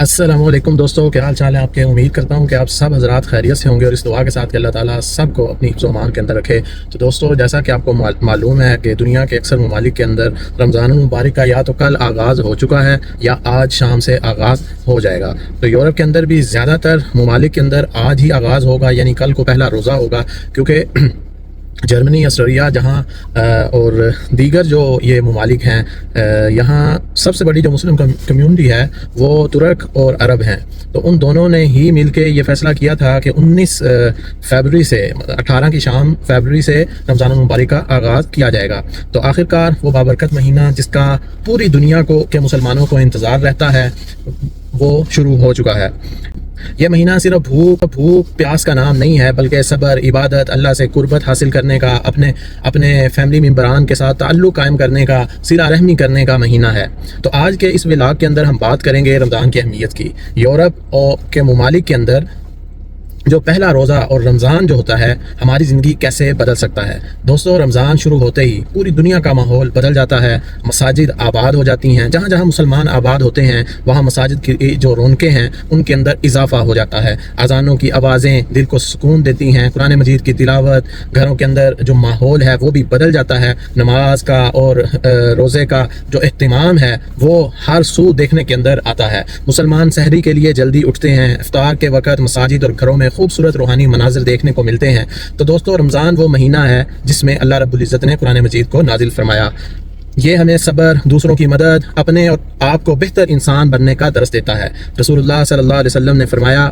السلام علیکم دوستوں، کیا حال چال ہے آپ کے؟ امید کرتا ہوں کہ آپ سب حضرات خیریت سے ہوں گے اور اس دعا کے ساتھ کہ اللہ تعالیٰ سب کو اپنی حفظ و امان کے اندر رکھے۔ تو دوستوں، جیسا کہ آپ کو معلوم ہے کہ دنیا کے اکثر ممالک کے اندر رمضان المبارک کا یا تو کل آغاز ہو چکا ہے یا آج شام سے آغاز ہو جائے گا۔ تو یورپ کے اندر بھی زیادہ تر ممالک کے اندر آج ہی آغاز ہوگا، یعنی کل کو پہلا روزہ ہوگا، کیونکہ جرمنی، آسٹریا جہاں اور دیگر جو یہ ممالک ہیں، یہاں سب سے بڑی جو مسلم کمیونٹی ہے وہ ترک اور عرب ہیں۔ تو ان دونوں نے ہی مل کے یہ فیصلہ کیا تھا کہ 19 فیبروری سے 18 کی شام فیبروری سے رمضان المبارک کا آغاز کیا جائے گا۔ تو آخرکار وہ بابرکت مہینہ جس کا پوری دنیا کے مسلمانوں کو انتظار رہتا ہے وہ شروع ہو چکا ہے۔ یہ مہینہ صرف بھوک پیاس کا نام نہیں ہے، بلکہ صبر، عبادت، اللہ سے قربت حاصل کرنے کا، اپنے فیملی ممبران کے ساتھ تعلق قائم کرنے کا، صلہ رحمی کرنے کا مہینہ ہے۔ تو آج کے اس ولاگ کے اندر ہم بات کریں گے رمضان کی اہمیت کی، یورپ کے ممالک کے اندر جو پہلا روزہ اور رمضان جو ہوتا ہے ہماری زندگی کیسے بدل سکتا ہے۔ دوستو، رمضان شروع ہوتے ہی پوری دنیا کا ماحول بدل جاتا ہے، مساجد آباد ہو جاتی ہیں، جہاں جہاں مسلمان آباد ہوتے ہیں وہاں مساجد کی جو رونقیں ہیں ان کے اندر اضافہ ہو جاتا ہے، اذانوں کی آوازیں دل کو سکون دیتی ہیں، قرآن مجید کی تلاوت، گھروں کے اندر جو ماحول ہے وہ بھی بدل جاتا ہے، نماز کا اور روزے کا جو اہتمام ہے وہ ہر سو دیکھنے کے اندر آتا ہے۔ مسلمان سحری کے لیے جلدی اٹھتے ہیں، افطار کے وقت مساجد اور گھروں میں خوبصورت روحانی مناظر دیکھنے کو ملتے ہیں۔ تو دوستو، رمضان وہ مہینہ ہے جس میں اللہ رب العزت نے قرآن مجید کو نازل فرمایا۔ یہ ہمیں صبر، دوسروں کی مدد، اپنے اور آپ کو بہتر انسان بننے کا درس دیتا ہے۔ رسول اللہ صلی اللہ علیہ وسلم نے فرمایا،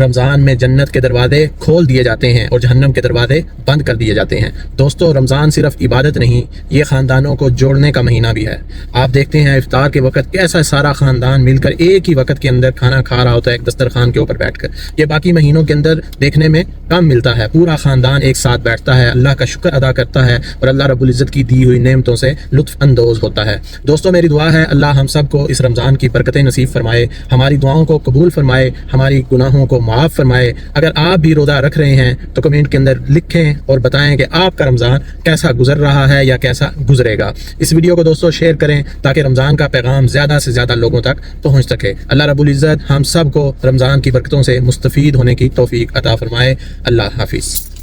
رمضان میں جنت کے دروازے کھول دیے جاتے ہیں اور جہنم کے دروازے بند کر دیے جاتے ہیں۔ دوستو، رمضان صرف عبادت نہیں، یہ خاندانوں کو جوڑنے کا مہینہ بھی ہے۔ آپ دیکھتے ہیں افطار کے وقت کیسا سارا خاندان مل کر ایک ہی وقت کے اندر کھانا کھا رہا ہوتا ہے ایک دسترخوان کے اوپر بیٹھ کر۔ یہ باقی مہینوں کے اندر دیکھنے میں کم ملتا ہے، پورا خاندان ایک ساتھ بیٹھتا ہے، اللہ کا شکر ادا کرتا ہے اور اللہ رب العزت کی دی ہوئی نعمتوں سے لطف اندوز ہوتا ہے۔ دوستو، میری دعا ہے اللہ ہم سب کو اس رمضان کی برکتیں نصیب فرمائے، ہماری دعاؤں کو قبول فرمائے، ہماری گناہوں کو معاف فرمائے۔ اگر آپ بھی روزہ رکھ رہے ہیں تو کمنٹ کے اندر لکھیں اور بتائیں کہ آپ کا رمضان کیسا گزر رہا ہے یا کیسا گزرے گا۔ اس ویڈیو کو دوستو شیئر کریں تاکہ رمضان کا پیغام زیادہ سے زیادہ لوگوں تک پہنچ سکے۔ اللہ رب العزت ہم سب کو رمضان کی برکتوں سے مستفید ہونے کی توفیق عطا فرمائے۔ اللہ حافظ۔